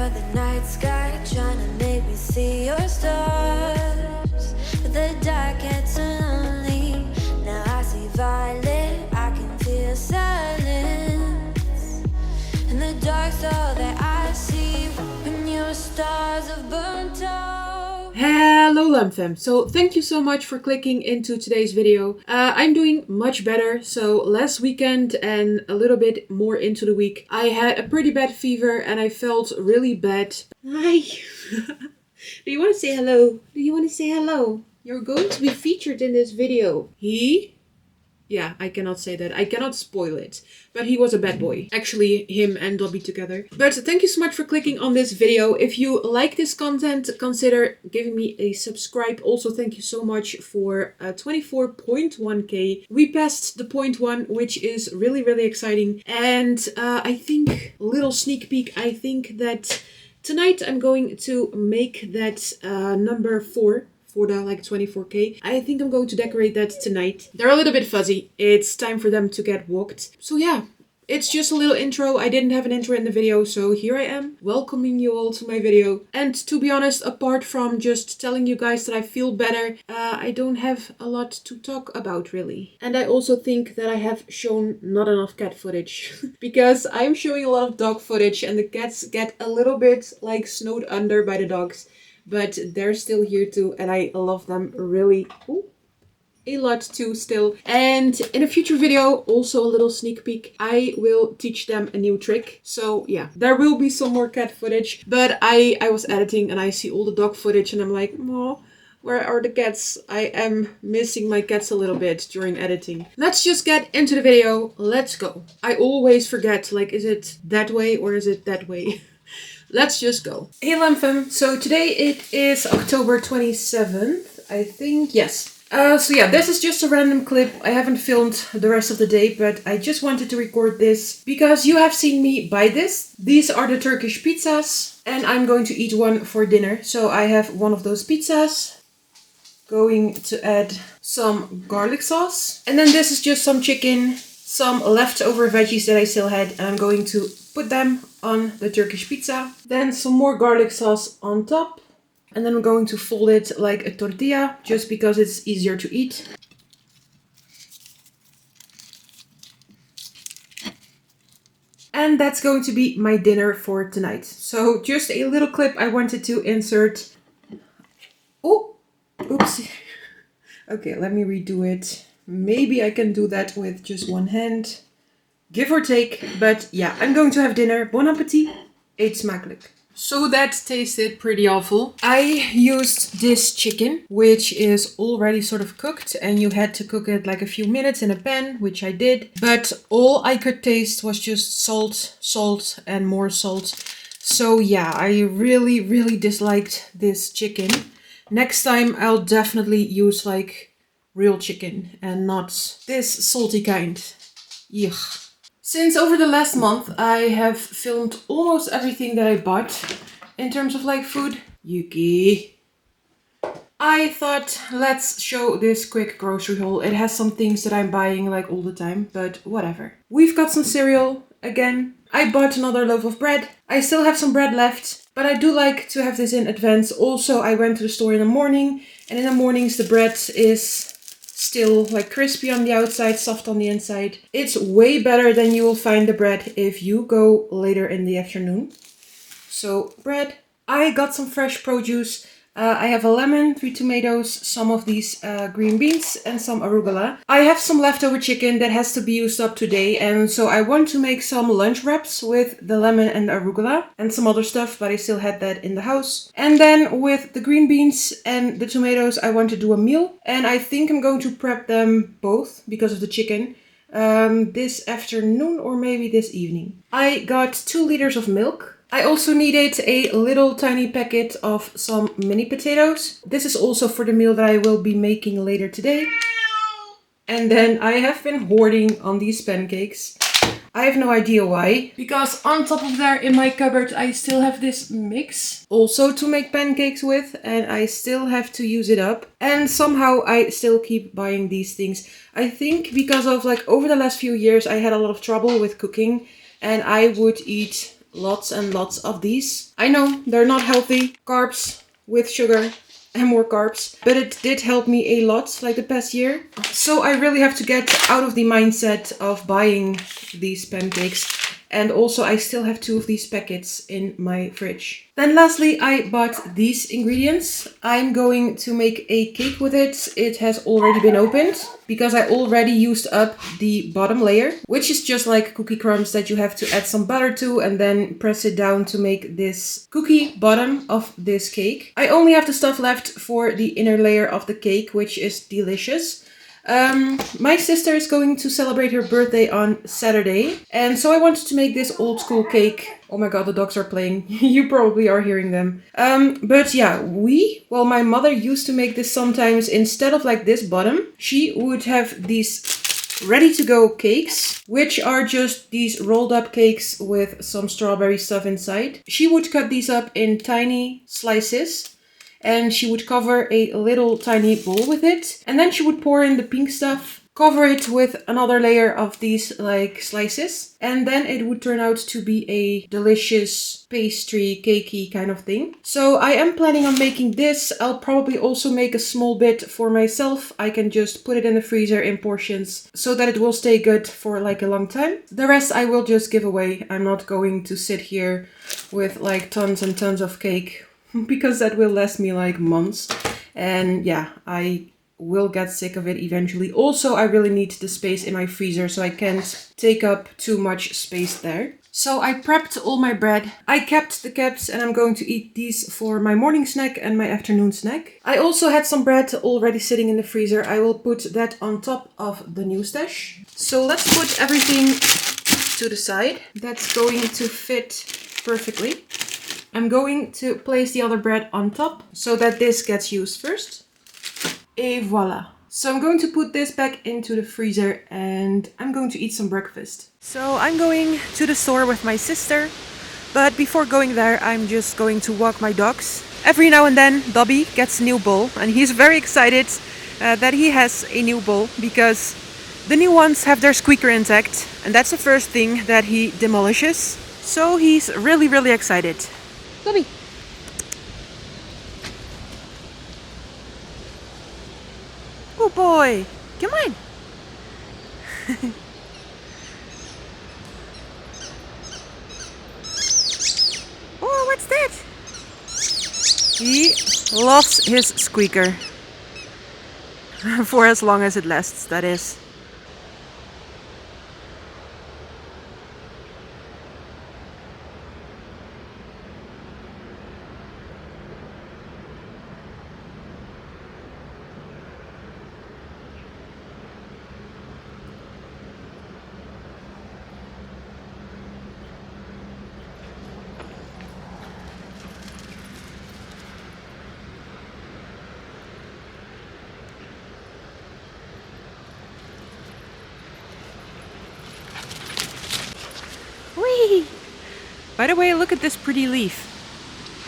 under the night sky, trying to make me see your stars. But the dark gets lonely. Now I see violet, I can feel silence. And the dark's all that I see when your stars have burnt out. Hello Lamfam, so thank you so much for clicking into today's video. I'm doing much better. So last weekend and a little bit more into the week, I had a pretty bad fever and I felt really bad. Hi! Do you want to say hello? Do you want to say hello? You're going to be featured in this video. Yeah, I cannot say that. I cannot spoil it. But he was a bad boy. Actually, him and Dobby together. But thank you so much for clicking on this video. If you like this content, consider giving me a subscribe. Also, thank you so much for 24.1k. We passed the 0.1, which is really, really exciting. And I think, little sneak peek, I think that tonight I'm going to make that number 4. For the 24k. I think I'm going to decorate that tonight. They're a little bit fuzzy. It's time for them to get walked. So yeah, it's just a little intro. I didn't have an intro in the video, so here I am welcoming you all to my video. And to be honest, apart from just telling you guys that I feel better, I don't have a lot to talk about really. And I also think that I have shown not enough cat footage because I'm showing a lot of dog footage and the cats get a little bit snowed under by the dogs. But they're still here too, and I love them really a lot too still. And in a future video, also a little sneak peek, I will teach them a new trick. So yeah, there will be some more cat footage. But I was editing and I see all the dog footage and I'm like, oh, where are the cats? I am missing my cats a little bit during editing. Let's just get into the video. Let's go. I always forget, is it that way or is it that way? Let's just go. Hey Lamfam, so today it is October 27th, I think. Yes. So yeah, this is just a random clip. I haven't filmed the rest of the day, but I just wanted to record this because you have seen me buy this. These are the Turkish pizzas and I'm going to eat one for dinner. So I have one of those pizzas. Going to add some garlic sauce. And then this is just some chicken, some leftover veggies that I still had. And I'm going to put them on the Turkish pizza. Then some more garlic sauce on top. And then I'm going to fold it like a tortilla, just because it's easier to eat. And that's going to be my dinner for tonight. So just a little clip I wanted to insert. Oh, oops. Okay, let me redo it. Maybe I can do that with just one hand. Give or take, but yeah, I'm going to have dinner. Bon appetit, eet smakelijk. So that tasted pretty awful. I used this chicken, which is already sort of cooked, and you had to cook it a few minutes in a pan, which I did. But all I could taste was just salt, salt, and more salt. So yeah, I really, really disliked this chicken. Next time I'll definitely use real chicken and not this salty kind. Yuck. Since over the last month, I have filmed almost everything that I bought in terms of food. Yuki. I thought, let's show this quick grocery haul. It has some things that I'm buying all the time, but whatever. We've got some cereal again. I bought another loaf of bread. I still have some bread left, but I do like to have this in advance. Also, I went to the store in the morning, and in the mornings the bread is still crispy on the outside, soft on the inside. It's way better than you will find the bread if you go later in the afternoon. So bread. I got some fresh produce. I have a lemon, 3 tomatoes, some of these green beans and some arugula. I have some leftover chicken that has to be used up today, and so I want to make some lunch wraps with the lemon and the arugula and some other stuff, but I still had that in the house. And then with the green beans and the tomatoes, I want to do a meal, and I think I'm going to prep them both because of the chicken this afternoon or maybe this evening. I got 2 liters of milk. I also needed a little tiny packet of some mini potatoes. This is also for the meal that I will be making later today. And then I have been hoarding on these pancakes. I have no idea why. Because on top of there in my cupboard I still have this mix. Also to make pancakes with. And I still have to use it up. And somehow I still keep buying these things. I think because of over the last few years I had a lot of trouble with cooking. And I would eat lots and lots of these. I know they're not healthy, carbs with sugar and more carbs, but it did help me a lot like the past year. So I really have to get out of the mindset of buying these pancakes. And also I still have 2 of these packets in my fridge. Then lastly, I bought these ingredients. I'm going to make a cake with it. It has already been opened because I already used up the bottom layer, which is just like cookie crumbs that you have to add some butter to and then press it down to make this cookie bottom of this cake. I only have the stuff left for the inner layer of the cake, which is delicious. My sister is going to celebrate her birthday on Saturday, and so I wanted to make this old school cake. Oh my god, the dogs are playing. You probably are hearing them. But yeah, my mother used to make this sometimes. Instead of like this bottom, she would have these ready to go cakes, which are just these rolled up cakes with some strawberry stuff inside. She would cut these up in tiny slices. And she would cover a little tiny bowl with it. And then she would pour in the pink stuff, cover it with another layer of these like slices. And then it would turn out to be a delicious pastry, cakey kind of thing. So I am planning on making this. I'll probably also make a small bit for myself. I can just put it in the freezer in portions so that it will stay good for like a long time. The rest I will just give away. I'm not going to sit here with like tons and tons of cake, because that will last me like months. And yeah, I will get sick of it eventually. Also, I really need the space in my freezer, so I can't take up too much space there. So I prepped all my bread. I kept the caps and I'm going to eat these for my morning snack and my afternoon snack. I also had some bread already sitting in the freezer. I will put that on top of the new stash. So let's put everything to the side. That's going to fit perfectly. I'm going to place the other bread on top so that this gets used first. Et voila. So I'm going to put this back into the freezer and I'm going to eat some breakfast. So I'm going to the store with my sister, but before going there I'm just going to walk my dogs. Every now and then Dobby gets a new bowl and he's very excited that he has a new bowl because the new ones have their squeaker intact and that's the first thing that he demolishes. So he's really excited. Dobby. Good boy. Come on. Oh, what's that? He loves his squeaker. For as long as it lasts, that is. Whee! By the way, look at this pretty leaf.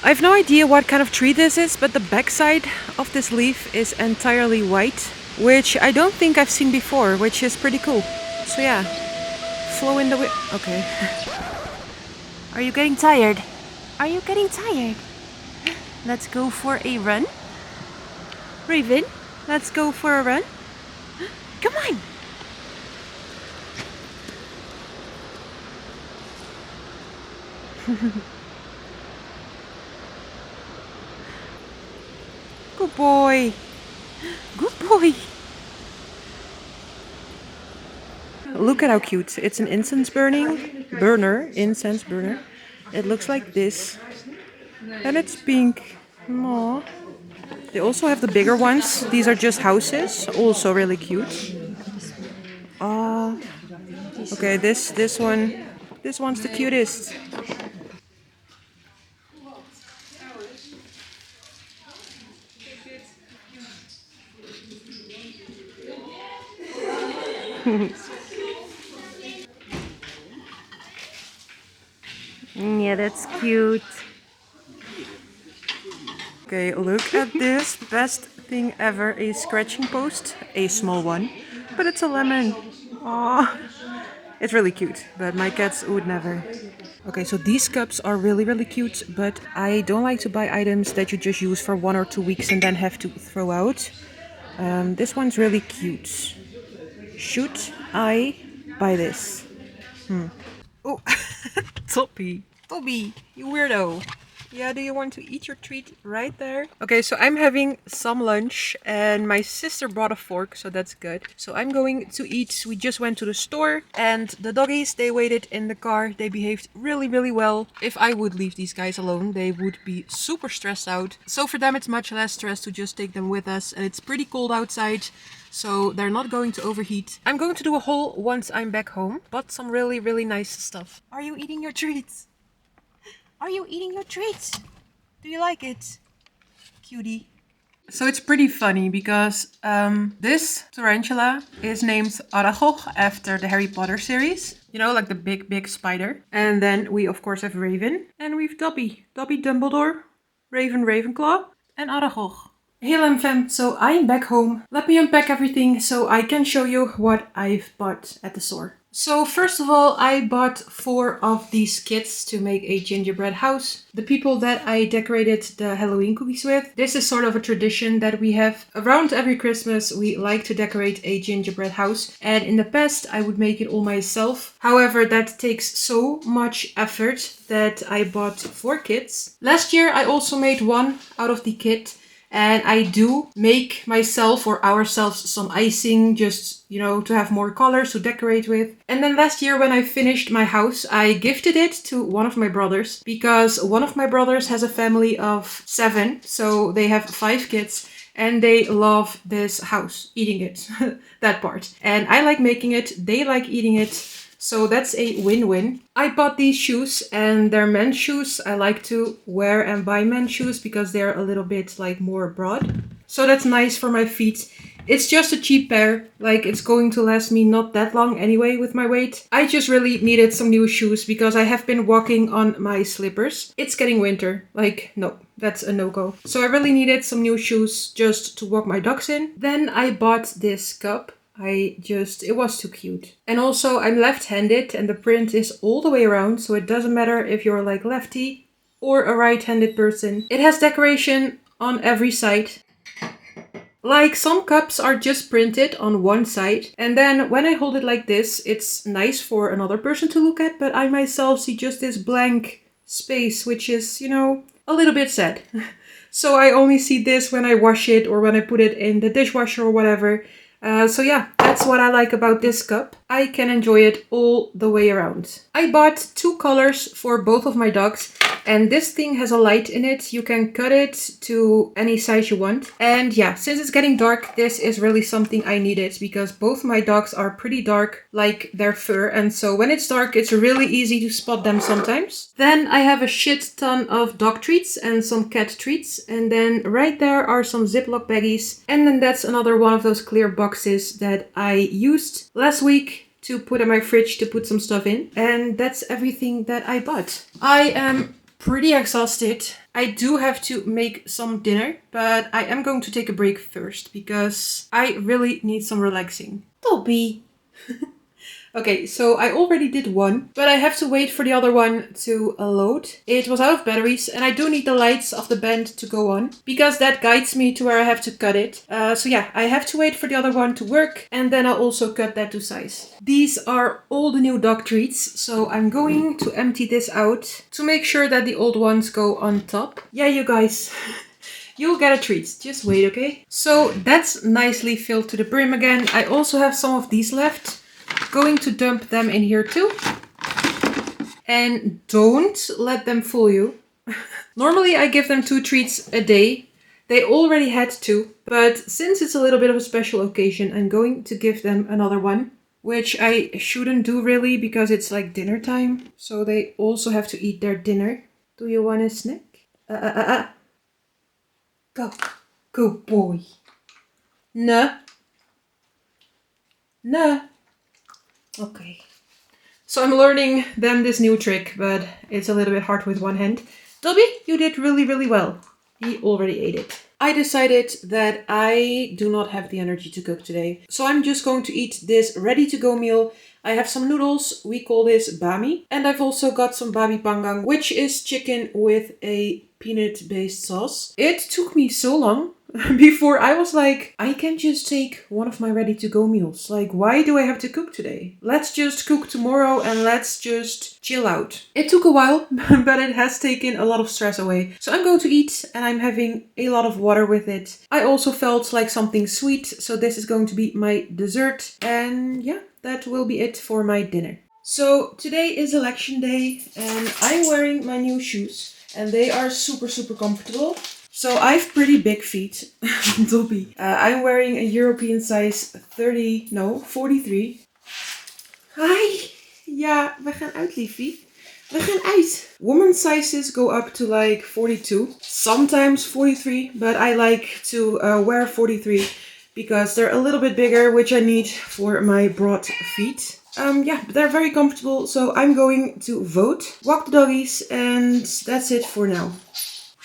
I have no idea what kind of tree this is, but the backside of this leaf is entirely white, which I don't think I've seen before, which is pretty cool. So yeah, flow in the wind. Okay. Are you getting tired? Are you getting tired? Let's go for a run. Raven, let's go for a run. Come on. Good boy. Good boy. Look at how cute. It's an incense burner. It looks like this. And it's pink. Aww. They also have the bigger ones. These are just houses. Also really cute. Okay, this one's the cutest. Yeah, that's cute. Okay, look at this. Best thing ever, a scratching post. A small one, but it's a lemon. Aww. It's really cute, but my cats would never. Okay, so these cups are really, really cute, but I don't like to buy items that you just use for 1 or 2 weeks and then have to throw out. This one's really cute. Should I buy this? Oh, Toppy. Toby, you weirdo. Yeah, do you want to eat your treat right there? Okay, so I'm having some lunch and my sister brought a fork, so that's good. So I'm going to eat. We just went to the store and the doggies, they waited in the car. They behaved really, really well. If I would leave these guys alone, they would be super stressed out. So for them, it's much less stress to just take them with us. And it's pretty cold outside, so they're not going to overheat. I'm going to do a haul once I'm back home. Bought some really, really nice stuff. Are you eating your treats? Are you eating your treats? Do you like it? Cutie. So it's pretty funny because this tarantula is named Aragog after the Harry Potter series. You know, like the big, big spider. And then we, of course, have Raven. And we've Dobby. Dobby Dumbledore, Raven Ravenclaw, and Aragog. Hey Lamfam, so I'm back home. Let me unpack everything so I can show you what I've bought at the store. So first of all, I bought 4 of these kits to make a gingerbread house. The people that I decorated the Halloween cookies with. This is sort of a tradition that we have. Around every Christmas, we like to decorate a gingerbread house. And in the past, I would make it all myself. However, that takes so much effort that I bought 4 kits. Last year, I also made one out of the kit. And I do make myself or ourselves some icing just, you know, to have more colors to decorate with. And then last year when I finished my house, I gifted it to one of my brothers because one of my brothers has a family of 7. So they have 5 kids and they love this house, eating it, that part. And I like making it, they like eating it. So that's a win-win. I bought these shoes and they're men's shoes. I like to wear and buy men's shoes because they're a little bit like more broad. So that's nice for my feet. It's just a cheap pair. Like it's going to last me not that long anyway with my weight. I just really needed some new shoes because I have been walking on my slippers. It's getting winter. Like, no, that's a no-go. So I really needed some new shoes just to walk my dogs in. Then I bought this cup. It was too cute. And also I'm left-handed and the print is all the way around. So it doesn't matter if you're like lefty or a right-handed person. It has decoration on every side. Like some cups are just printed on one side. And then when I hold it like this, it's nice for another person to look at. But I myself see just this blank space, which is, you know, a little bit sad. So I only see this when I wash it or when I put it in the dishwasher or whatever. So yeah, that's what I like about this cup. I can enjoy it all the way around. I bought 2 colors for both of my dogs. And this thing has a light in it. You can cut it to any size you want. And yeah, since it's getting dark, this is really something I needed because both my dogs are pretty dark, like their fur. And so when it's dark, it's really easy to spot them sometimes. Then I have a shit ton of dog treats and some cat treats. And then right there are some Ziploc baggies. And then that's another one of those clear boxes that I used last week to put in my fridge to put some stuff in. And that's everything that I bought. I am pretty exhausted. I do have to make some dinner, but I am going to take a break first because I really need some relaxing. Toby! Okay, so I already did one, but I have to wait for the other one to load. It was out of batteries and I do need the lights of the band to go on because that guides me to where I have to cut it. So yeah, I have to wait for the other one to work and then I'll also cut that to size. These are all the new dog treats, so I'm going to empty this out to make sure that the old ones go on top. Yeah, you guys. You'll get a treat. Just wait, okay? So that's nicely filled to the brim again. I also have some of these left. Going to dump them in here too. And don't let them fool you. Normally I give them 2 treats a day. They already had 2, but since it's a little bit of a special occasion, I'm going to give them another one. Which I shouldn't do really because it's like dinner time. So they also have to eat their dinner. Do you want a snack? Go. Good boy. No. No. Okay. So I'm learning them this new trick, but it's a little bit hard with one hand. Dobby, you did really, really well. He already ate it. I decided that I do not have the energy to cook today. So I'm just going to eat this ready-to-go meal. I have some noodles, we call this bami. And I've also got some babi panggang, which is chicken with a peanut-based sauce. It took me so long before I was like, I can just take one of my ready-to-go meals. Like, why do I have to cook today? Let's just cook tomorrow and let's just chill out. It took a while, but it has taken a lot of stress away. So I'm going to eat and I'm having a lot of water with it. I also felt like something sweet, so this is going to be my dessert. And yeah, that will be it for my dinner. So today is election day and I'm wearing my new shoes and they are super, super comfortable. So I have pretty big feet, Dobby. I'm wearing a European size 43. Hi! Ja, we gaan uit, liefie. We gaan uit. Women's sizes go up to like 42, sometimes 43, but I like to wear 43 because they're a little bit bigger, which I need for my broad feet. Yeah, they're very comfortable, so I'm going to vote, walk the doggies, and that's it for now.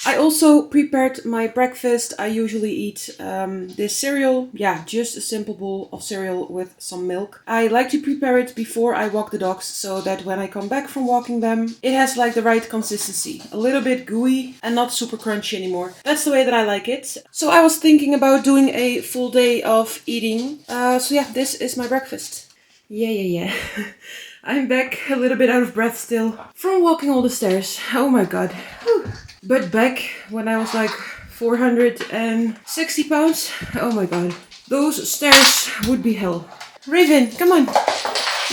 I also prepared my breakfast. I usually eat this cereal. Yeah, just a simple bowl of cereal with some milk. I like to prepare it before I walk the dogs so that when I come back from walking them, it has like the right consistency. A little bit gooey and not super crunchy anymore. That's the way that I like it. So I was thinking about doing a full day of eating. So yeah, this is my breakfast. Yeah. I'm back a little bit out of breath still from walking all the stairs. Oh my god. Whew. But back when I was like 460 pounds, oh my god, those stairs would be hell. Raven, come on.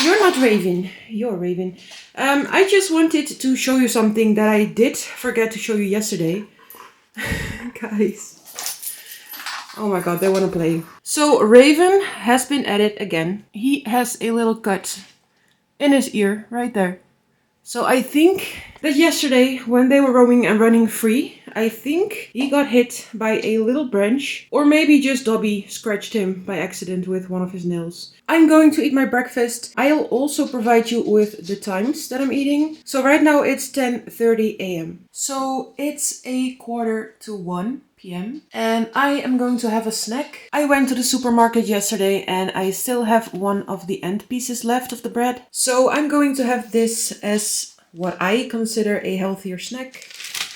You're not Raven. You're Raven. I just wanted to show you something that I did forget to show you yesterday. Guys. Oh my god, they want to play. So Raven has been at it again. He has a little cut in his ear right there. So I think that yesterday when they were roaming and running free, I think he got hit by a little branch, or maybe just Dobby scratched him by accident with one of his nails. I'm going to eat my breakfast. I'll also provide you with the times that I'm eating. So right now it's 10:30 a.m. So it's a 1:45 p.m. and I am going to have a snack. I went to the supermarket yesterday and I still have one of the end pieces left of the bread. So I'm going to have this as what I consider a healthier snack.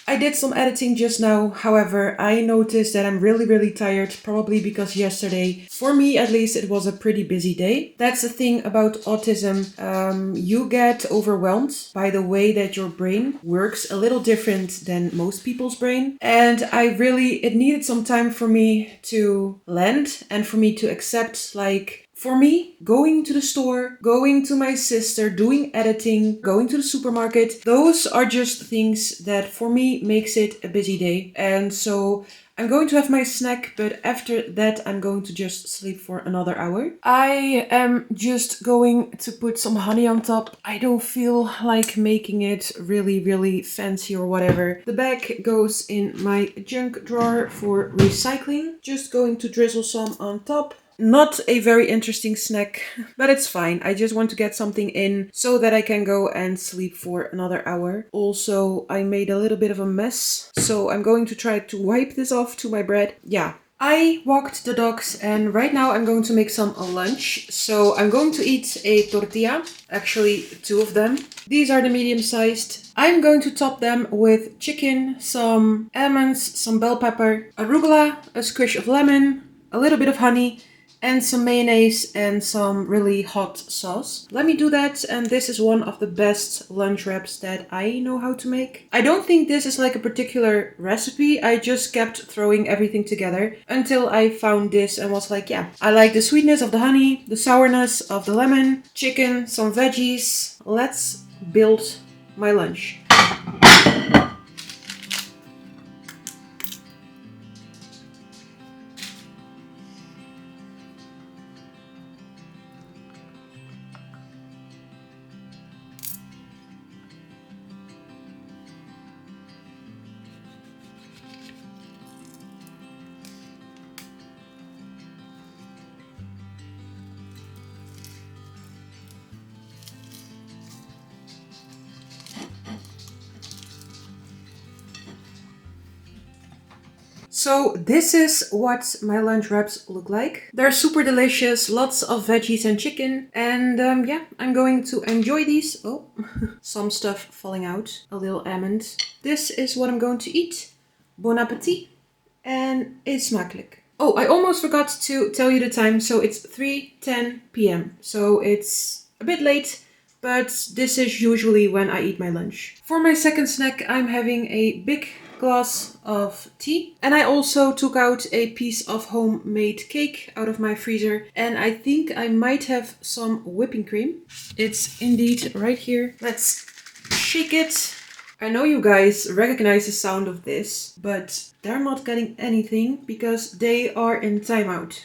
I did some editing just now, however, I noticed that I'm really tired, probably because yesterday, for me at least, it was a pretty busy day. That's the thing about autism, you get overwhelmed by the way that your brain works, a little different than most people's brain. And it needed some time for me to land and for me to accept, like, for me, going to the store, going to my sister, doing editing, going to the supermarket, those are just things that for me makes it a busy day. And so I'm going to have my snack, but after that I'm going to just sleep for another hour. I am just going to put some honey on top. I don't feel like making it really fancy or whatever. The bag goes in my junk drawer for recycling. Just going to drizzle some on top. Not a very interesting snack, but it's fine. I just want to get something in so that I can go and sleep for another hour. Also, I made a little bit of a mess, so I'm going to try to wipe this off to my bread. Yeah. I walked the dogs and right now I'm going to make some lunch. So I'm going to eat a tortilla, actually 2 of them. These are the medium sized. I'm going to top them with chicken, some almonds, some bell pepper, arugula, a squish of lemon, a little bit of honey, and some mayonnaise and some really hot sauce. Let me do that, and this is one of the best lunch wraps that I know how to make. I don't think this is like a particular recipe, I just kept throwing everything together until I found this and was like, yeah, I like the sweetness of the honey, the sourness of the lemon, chicken, some veggies. Let's build my lunch. So this is what my lunch wraps look like. They're super delicious, lots of veggies and chicken. And yeah, I'm going to enjoy these. Oh, some stuff falling out, a little almond. This is what I'm going to eat. Bon appetit and eet smakelijk. Oh, I almost forgot to tell you the time. So it's 3:10 p.m. So it's a bit late, but this is usually when I eat my lunch. For my second snack, I'm having a big glass of tea. And I also took out a piece of homemade cake out of my freezer. And I think I might have some whipping cream. It's indeed right here. Let's shake it. I know you guys recognize the sound of this, but they're not getting anything because they are in timeout.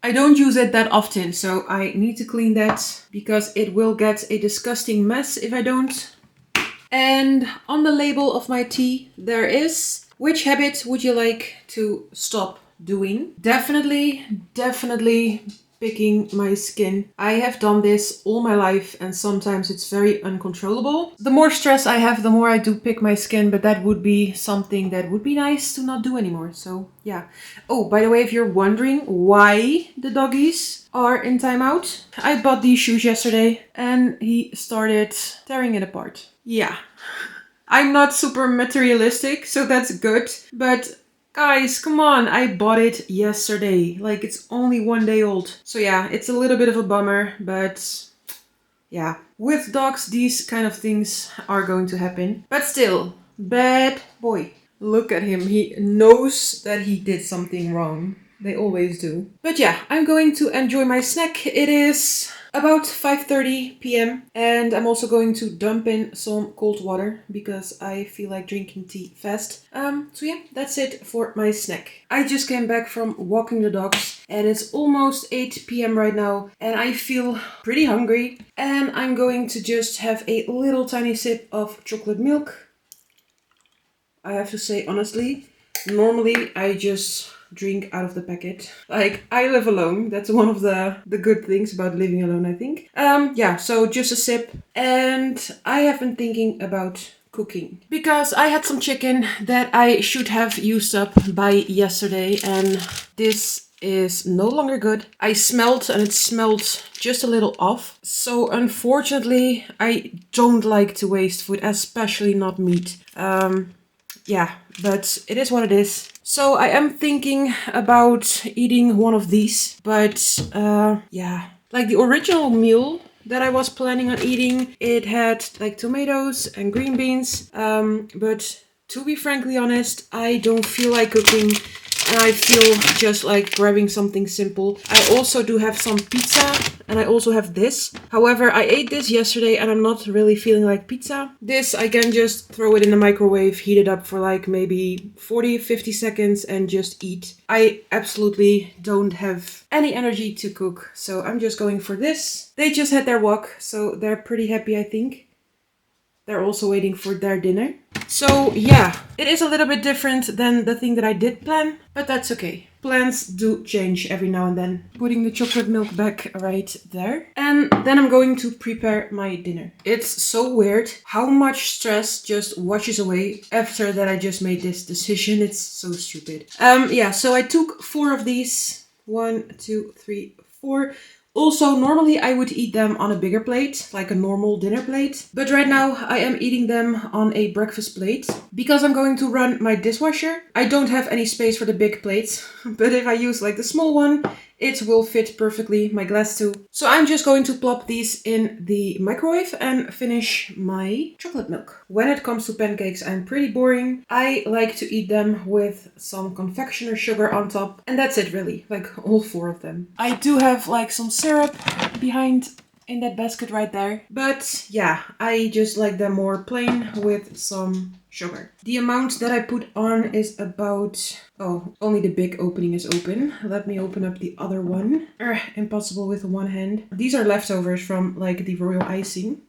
I don't use it that often, so I need to clean that because it will get a disgusting mess if I don't. And on the label of my tea, there is, which habit would you like to stop doing? Definitely picking my skin. I have done this all my life and sometimes it's very uncontrollable. The more stress I have, the more I do pick my skin, but that would be something that would be nice to not do anymore. So yeah. Oh, by the way, if you're wondering why the doggies are in timeout, I bought these shoes yesterday and he started tearing it apart. Yeah. I'm not super materialistic, so that's good, but guys, come on, I bought it yesterday. Like, it's only 1 day old. So yeah, it's a little bit of a bummer, but yeah. With dogs, these kind of things are going to happen. But still, bad boy. Look at him, he knows that he did something wrong. They always do. But yeah, I'm going to enjoy my snack. It is about 5:30 p.m. and I'm also going to dump in some cold water because I feel like drinking tea fast. So yeah, that's it for my snack. I just came back from walking the dogs and it's almost 8 p.m. right now and I feel pretty hungry and I'm going to just have a little tiny sip of chocolate milk. I have to say honestly, normally I just drink out of the packet. Like, I live alone. That's one of the good things about living alone, I think. Yeah, so just a sip. And I have been thinking about cooking. Because I had some chicken that I should have used up by yesterday. And this is no longer good. I smelled and it smelled just a little off. So unfortunately, I don't like to waste food, especially not meat. Yeah, but it is what it is. So I am thinking about eating one of these, but yeah, like the original meal that I was planning on eating, it had like tomatoes and green beans, but to be frankly honest, I don't feel like cooking and I feel just like grabbing something simple. I also do have some pizza and I also have this. However, I ate this yesterday and I'm not really feeling like pizza. This, I can just throw it in the microwave, heat it up for like maybe 40-50 seconds and just eat. I absolutely don't have any energy to cook, so I'm just going for this. They just had their walk, so they're pretty happy, I think. They're also waiting for their dinner. So yeah, it is a little bit different than the thing that I did plan, but that's okay. Plans do change every now and then. Putting the chocolate milk back right there. And then I'm going to prepare my dinner. It's so weird how much stress just washes away after that I just made this decision. It's so stupid. Yeah, so I took 4 of these. 1, 2, 3, 4. Also, normally I would eat them on a bigger plate, like a normal dinner plate. But right now I am eating them on a breakfast plate. Because I'm going to run my dishwasher, I don't have any space for the big plates. But if I use like the small one, it will fit perfectly, my glass too. So I'm just going to plop these in the microwave and finish my chocolate milk. When it comes to pancakes, I'm pretty boring. I like to eat them with some confectioner sugar on top. And that's it really, like all 4 of them. I do have like some syrup behind in that basket right there. But yeah, I just like them more plain with some sugar. The amount that I put on is about... Oh, only the big opening is open. Let me open up the other one. Impossible with one hand. These are leftovers from like the royal icing.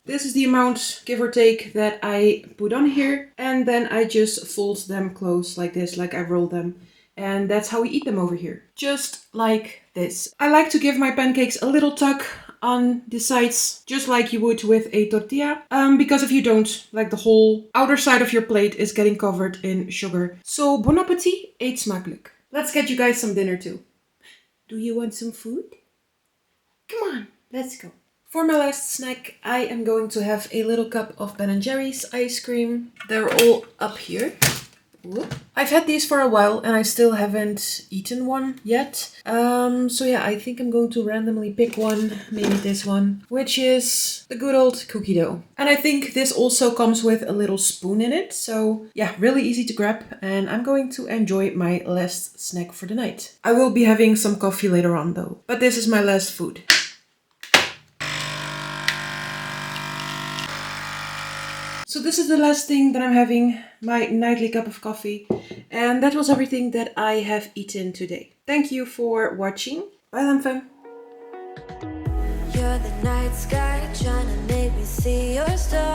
This is the amount, give or take, that I put on here. And then I just fold them close like this, like I roll them. And that's how we eat them over here. Just like this. I like to give my pancakes a little tuck. on the sides, just like you would with a tortilla. Because if you don't, like the whole outer side of your plate is getting covered in sugar. So bon appetit, eet smakelijk. Let's get you guys some dinner too. Do you want some food? Come on, let's go. For my last snack, I am going to have a little cup of Ben & Jerry's ice cream. They're all up here. Whoop. I've had these for a while and I still haven't eaten one yet. So yeah, I think I'm going to randomly pick one, maybe this one, which is the good old cookie dough. And I think this also comes with a little spoon in it. So yeah, really easy to grab, and I'm going to enjoy my last snack for the night. I will be having some coffee later on though, but this is my last food. So this is the last thing that I'm having, my nightly cup of coffee. And that was everything that I have eaten today. Thank you for watching. Bye Lamfam. You're the night sky trying to make me see your stars.